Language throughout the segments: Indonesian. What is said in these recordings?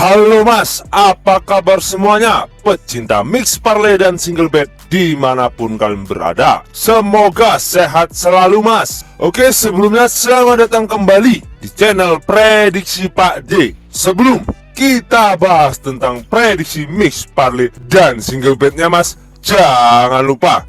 Halo mas, apa kabar semuanya? Pecinta mix parlay dan single bet dimanapun kalian berada, semoga sehat selalu mas. Oke, sebelumnya selamat datang kembali di channel Prediksi Pak D. Sebelum kita bahas tentang prediksi mix parlay dan single betnya mas, jangan lupa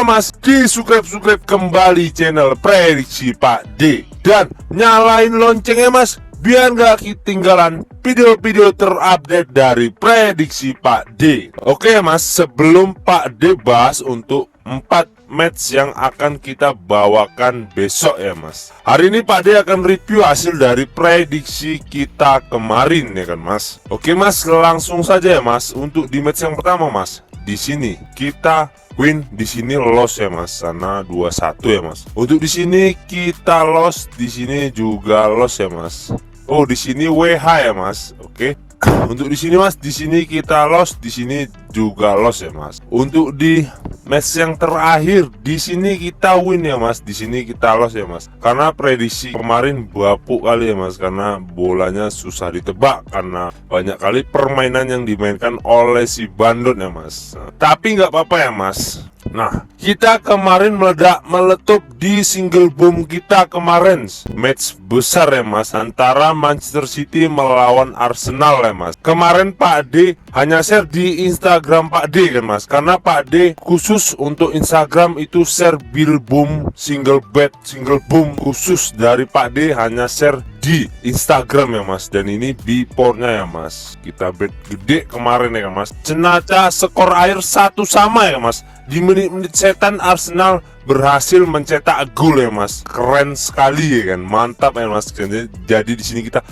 mas, di subscribe kembali channel Prediksi Pak D dan nyalain loncengnya mas, biar gak ketinggalan video-video terupdate dari Prediksi Pak D. Oke mas, sebelum Pak D bahas untuk 4 match yang akan kita bawakan besok ya mas, hari ini Pak D akan review hasil dari prediksi kita kemarin ya kan mas. Oke mas, langsung saja ya mas. Untuk di match yang pertama mas, di sini kita win, di sini loss ya mas, sana 2-1 ya mas. Untuk di sini kita loss, di sini juga loss ya mas. Oh, di sini WH ya mas. Oke. Untuk di sini mas, di sini kita loss, di sini juga loss ya mas. Untuk di match yang terakhir, di sini kita win ya mas, di sini kita loss ya mas. Karena prediksi kemarin bapuk kali ya mas, karena bolanya susah ditebak karena banyak kali permainan yang dimainkan oleh si Bandot ya mas. Tapi nggak apa-apa ya mas. Nah, kita kemarin meletup di single boom kita kemarin, match besar ya mas, antara Manchester City melawan Arsenal ya mas. Kemarin Pak D hanya share di Instagram Pak D kan mas, karena Pak D khusus untuk Instagram itu share bill boom, single bet, single boom khusus dari Pak D, hanya share di Instagram ya mas. Dan ini before-nya ya mas, kita bet gede kemarin ya mas. Cenata skor air 1 sama ya mas. Di menit-menit setan Arsenal berhasil mencetak gol ya mas. Keren sekali ya kan, mantap ya mas. Jadi di sini kita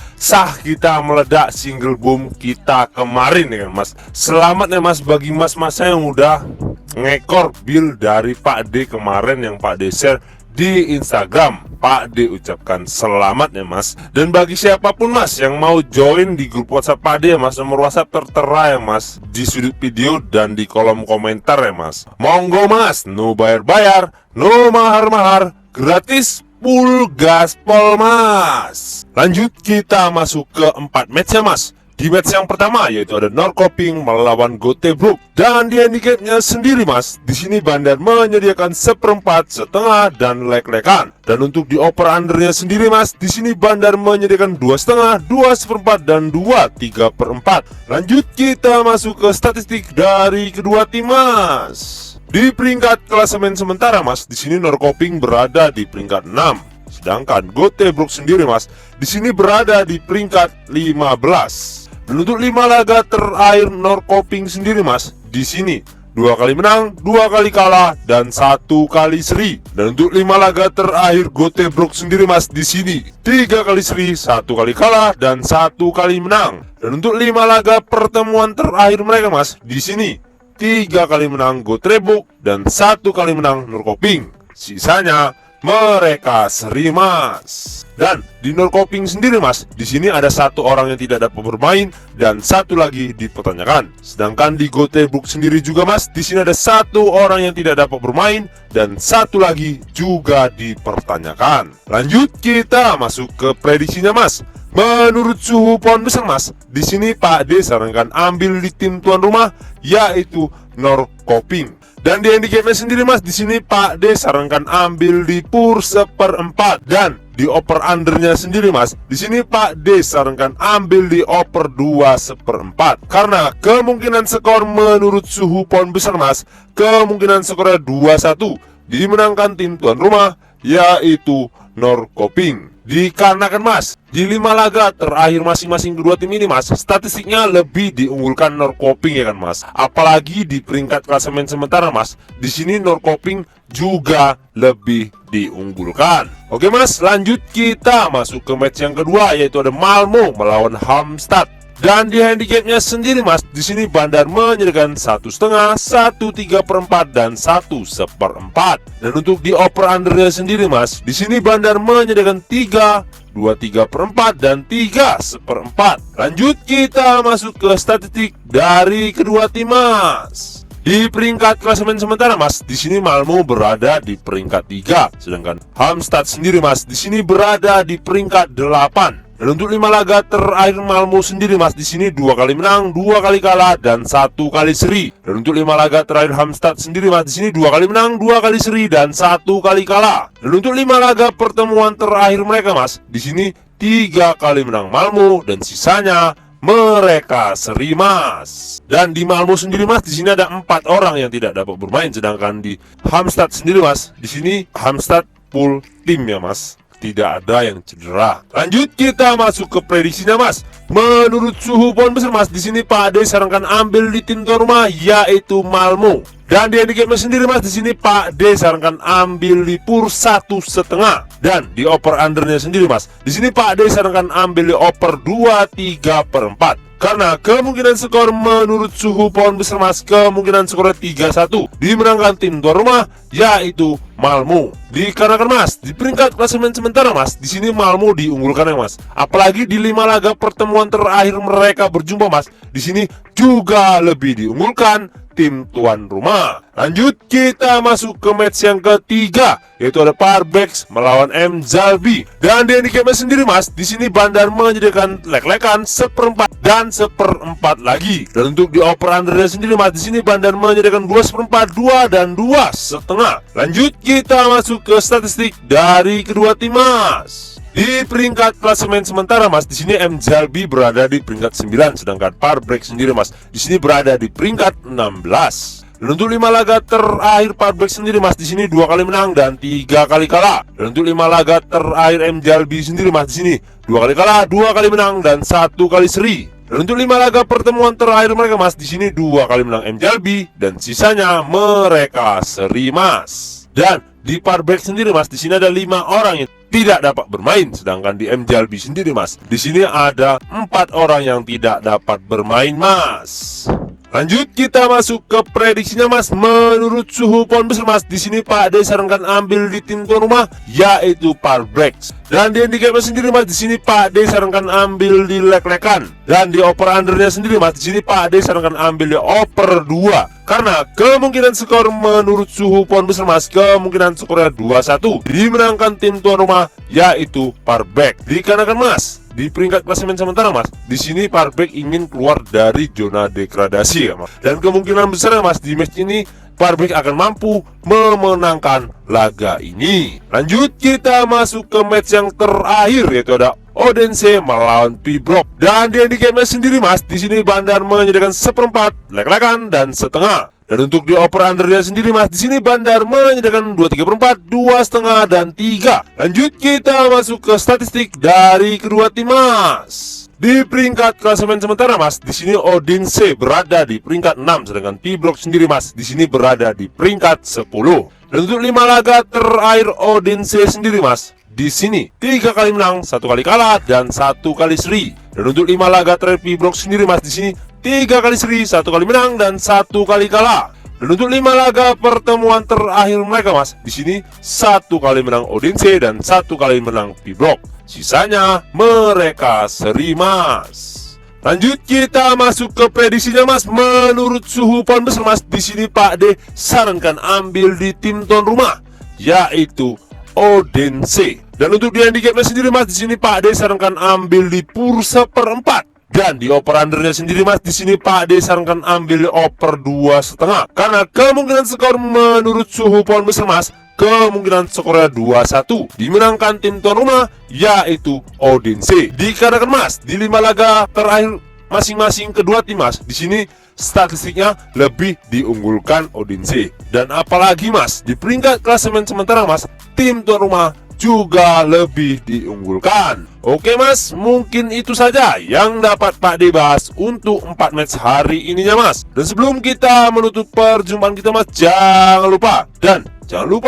meledak single boom kita kemarin ya kan mas. Selamat ya mas bagi mas-mas yang udah ngekor bill dari Pak D kemarin yang Pak D share di Instagram. Pak D ucapkan selamat ya mas. Dan bagi siapapun mas yang mau join di grup WhatsApp Pak D ya mas, nomor WhatsApp tertera ya mas di sudut video dan di kolom komentar ya mas. Monggo mas, no bayar-bayar, no mahar-mahar, gratis full gaspol mas. Lanjut kita masuk ke 4 match ya mas. Di match yang pertama yaitu ada Norrköping melawan Göteborg, dan di handicapnya sendiri mas, di sini Bandar menyediakan 1/4, setengah dan lek-lekan. Dan untuk di over undernya sendiri mas, di sini Bandar menyediakan 2,5, 2/4 dan 2/3/4. Lanjut kita masuk ke statistik dari kedua tim mas. Di peringkat klasemen sementara mas, di sini Norrköping berada di peringkat 6. Sedangkan Göteborg sendiri mas, di sini berada di peringkat 15. Dan untuk 5 laga terakhir Norrköping sendiri mas, di sini 2 kali menang, 2 kali kalah dan 1 kali seri. Dan untuk 5 laga terakhir Göteborg sendiri mas, di sini 3 kali seri, 1 kali kalah dan 1 kali menang. Dan untuk 5 laga pertemuan terakhir mereka mas, di sini 3 kali menang Göteborg dan 1 kali menang Norrköping. Sisanya mereka seri mas. Dan di Norrköping sendiri mas, di sini ada 1 orang yang tidak dapat bermain dan 1 lagi dipertanyakan. Sedangkan di Göteborg sendiri juga mas, di sini ada 1 orang yang tidak dapat bermain dan 1 lagi juga dipertanyakan. Lanjut kita masuk ke prediksinya mas. Menurut suhu pohon besar mas, di sini Pak D sarankan ambil di tim tuan rumah yaitu Norrköping. Dan di handicapnya sendiri mas, di sini Pak D sarankan ambil di pur 1/4. Dan di over undernya sendiri mas, di sini Pak D sarankan ambil di over 2/4. Karena kemungkinan skor menurut suhu pohon besar mas, kemungkinan skornya 2-1 dimenangkan tim tuan rumah yaitu Norrköping. Dikarenakan mas, di 5 laga terakhir masing-masing kedua tim ini mas, statistiknya lebih diunggulkan Norrköping ya kan mas. Apalagi di peringkat klasemen sementara mas, di sini Norrköping juga lebih diunggulkan. Oke mas, lanjut kita masuk ke match yang kedua yaitu ada Malmo melawan Halmstad. Dan di handicapnya sendiri mas, di sini Bandar menyediakan 1,5, 1/3/4 dan 1/4. Dan untuk di over undernya sendiri mas, di sini Bandar menyediakan 3, 2/3/4 dan 3/4. Lanjut kita masuk ke statistik dari kedua tim mas. Di peringkat klasemen sementara mas, di sini Malmo berada di peringkat 3, sedangkan Halmstad sendiri mas, di sini berada di peringkat 8. Dan untuk 5 laga terakhir Malmo sendiri Mas, di sini 2 kali menang, 2 kali kalah dan 1 kali seri. Dan untuk 5 laga terakhir Halmstad sendiri Mas, di sini 2 kali menang, 2 kali seri dan 1 kali kalah. Dan untuk 5 laga pertemuan terakhir mereka Mas, di sini 3 kali menang Malmo dan sisanya mereka seri Mas. Dan di Malmo sendiri Mas, di sini ada 4 orang yang tidak dapat bermain, sedangkan di Halmstad sendiri Mas, di sini Halmstad full tim ya Mas, tidak ada yang cedera. Lanjut kita masuk ke prediksinya Mas. Menurut suhu pohon besar Mas, di sini Pak D sarankan ambil di tim tuan rumah yaitu Malmo. Dan di handicapnya sendiri Mas, di sini Pak D sarankan ambil di pur 1,5. Dan di over undernya sendiri Mas, di sini Pak D sarankan ambil di over 2,3/4. Karena kemungkinan skor menurut suhu pohon besar Mas, kemungkinan skornya 3-1 dimenangkan tim tuan rumah yaitu Malmo. Dikarenakan Mas, di peringkat klasemen sementara Mas, di sini Malmo diunggulkan ya Mas. Apalagi di 5 laga pertemuan terakhir mereka berjumpa Mas, di sini juga lebih diunggulkan tim tuan rumah. Lanjut kita masuk ke match yang ketiga, yaitu ada Parbeks melawan M Zalbi. Dan di handicapnya sendiri Mas, di sini Bandar menyediakan lek-lekan 1/4 dan 1/4 lagi. Dan untuk di over undernya sendiri Mas, di sini Bandar menyediakan 2/4, 2 dan 2,5. Lanjut kita masuk ke statistik dari kedua tim Mas. Di peringkat klasemen sementara Mas, di sini M Zalbi berada di peringkat 9, sedangkan Parbeks sendiri Mas, di sini berada di peringkat 16. Dan untuk 5 laga terakhir Parbeks sendiri Mas, di sini 2 kali menang dan 3 kali kalah. Dan untuk 5 laga terakhir M Zalbi sendiri Mas, di sini 2 kali kalah, 2 kali menang dan 1 kali seri. Dan untuk 5 laga pertemuan terakhir mereka Mas, di sini 2 kali menang M Zalbi dan sisanya mereka seri Mas. Dan di Parbeks sendiri Mas, di sini ada 5 orang yang tidak dapat bermain, sedangkan di M Zalbi sendiri Mas, di sini ada 4 orang yang tidak dapat bermain Mas. Lanjut kita masuk ke prediksinya Mas. Menurut suhu pohon besar Mas, di sini Pak D sarankan ambil di tim tuan rumah yaitu Parbeks. Dan di handicapnya sendiri Mas, di sini Pak D sarankan ambil di lek-lekan. Dan di over undernya sendiri Mas, di sini Pak D sarankan ambil di over 2. Karena kemungkinan skor menurut suhu pohon besar Mas, kemungkinan skornya 2-1 dimenangkan tim tuan rumah yaitu Parbeks. Dikarenakan Mas, di peringkat klasemen sementara Mas, di sini Parbeks ingin keluar dari zona degradasi ya Mas. Dan kemungkinan besar Mas, di match ini Parbeks akan mampu memenangkan laga ini. Lanjut kita masuk ke match yang terakhir, yaitu ada Odense melawan Pibroch. Dan di handicapnya sendiri Mas, di sini Bandar menyediakan 1/4, lek-lekan dan setengah. Dan untuk di over undernya sendiri Mas, di sini Bandar menyediakan 2/3/4, 2,5 dan 3. Lanjut kita masuk ke statistik dari kedua tim Mas. Di peringkat klasemen sementara Mas, di sini Odense berada di peringkat 6, sedangkan Pibroch sendiri Mas, di sini berada di peringkat 10. Dan untuk 5 laga terakhir Odense sendiri Mas, di sini 3 kali menang, 1 kali kalah dan 1 kali seri. Dan untuk 5 laga terakhir Pibroch sendiri Mas, di sini 3 kali seri, 1 kali menang dan 1 kali kalah. Dan untuk 5 laga pertemuan terakhir mereka Mas, di sini 1 kali menang Odense dan 1 kali menang Pibroch. Sisanya mereka seri Mas. Lanjut kita masuk ke prediksinya Mas. Menurut suhu pohon besar Mas, di sini Pak D sarankan ambil di tim tuan rumah yaitu Odense. Dan untuk di handicapnya sendiri Mas, di sini Pak D sarankan ambil di pur 1/4. Dan di over undernya sendiri Mas, di sini Pak D sarankan ambil di over 2,5. Karena kemungkinan skor menurut suhu pohon besar Mas, kemungkinan skornya 2-1 dimenangkan tim tuan rumah yaitu Odense. Dikarenakan Mas, di 5 laga terakhir masing-masing kedua tim Mas, di sini statistiknya lebih diunggulkan Odense. Dan apalagi Mas, di peringkat klasemen sementara Mas, tim tuan rumah juga lebih diunggulkan. Oke Mas, mungkin itu saja yang dapat Pak D bahas untuk 4 match hari ininya Mas. Dan sebelum kita menutup perjumpaan kita Mas, jangan lupa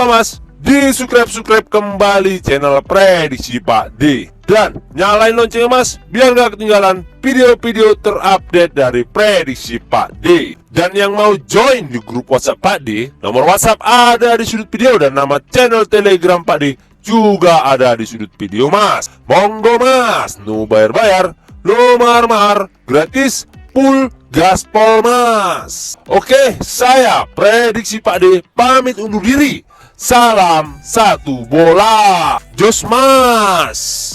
Mas, di subscribe kembali channel Prediksi Pak D. Dan nyalain loncengnya Mas, biar gak ketinggalan video-video terupdate dari Prediksi Pak D. Dan yang mau join di grup WhatsApp Pak D, nomor WhatsApp ada di sudut video dan nama channel Telegram Pak D juga ada di sudut video Mas. Monggo Mas, no bayar-bayar, no mahar-mahar, gratis, full gaspol Mas. Oke, saya Prediksi Pak D pamit undur diri. Salam satu bola, jos Mas.